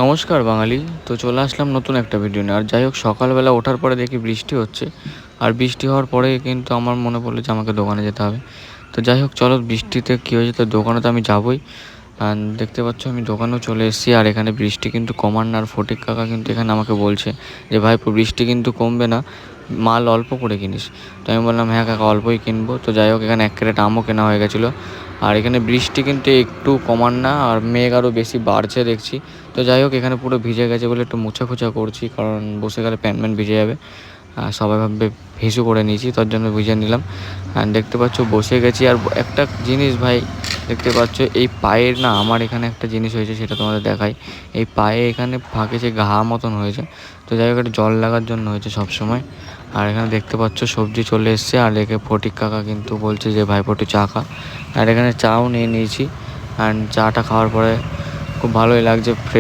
নমস্কার বাঙালি। তো চলে আসলাম নতুন একটা ভিডিও নিয়ে। আর যাই হোক, সকালবেলা ওঠার পরে দেখি বৃষ্টি হচ্ছে। আর বৃষ্টি হওয়ার পরে কিন্তু আমার মনে পড়লো যে আমাকে দোকানে যেতে হবে। তো যাই হোক, চলো বৃষ্টিতে কী হয়েছে, তো দোকানে তো আমি যাবোই। আর দেখতে পাচ্ছ আমি দোকানেও চলে এসেছি। আর এখানে বৃষ্টি কিন্তু কমার না। আর ফটিক কাকা কিন্তু এখানে আমাকে বলছে যে ভাই বৃষ্টি কিন্তু কমবে না, মাল অল্প করে কিনিস। তো আমি বললাম হ্যাঁ কাকা, অল্পই কিনবো। তো যাই হোক, এখানে 1 ক্রেট আমও কেনা হয়ে গেছিলো। আর এখানে বৃষ্টি কিন্তু একটু কমার না, আর মেঘ আরও বেশি বাড়ছে দেখছি। তো যাই হোক, এখানে পুরো ভিজে গেছে বলে একটু মোছা খোঁচা করছি, কারণ বসে গেলে প্যান্ট ম্যান্ট ভিজে যাবে। আর সবাই ভাববে হিসু করে নিয়েছি, তার জন্য ভিজে নিলাম। আর দেখতে পাচ্ছ বসে গেছি। আর একটা জিনিস ভাই, দেখতে পাচ্ছ এই পায়ের না, আমার এখানে একটা জিনিস হয়েছে, সেটা তোমাদের দেখাই। এই পায়ে এখানে ফাঁকে যে ঘা মতন হয়েছে। তো যাই হোক, এটা জল লাগার জন্য হয়েছে সবসময়। আর এখানে দেখতে পাচ্ছ সবজি চলে এসছে। আর একে ফটিক কাকা কিন্তু বলছে যে ভাই ফটি চা খা। আর এখানে চাও নিয়ে নিয়েছি। অ্যান্ড চাটা খাওয়ার পরে খুব ভালোই লাগছে।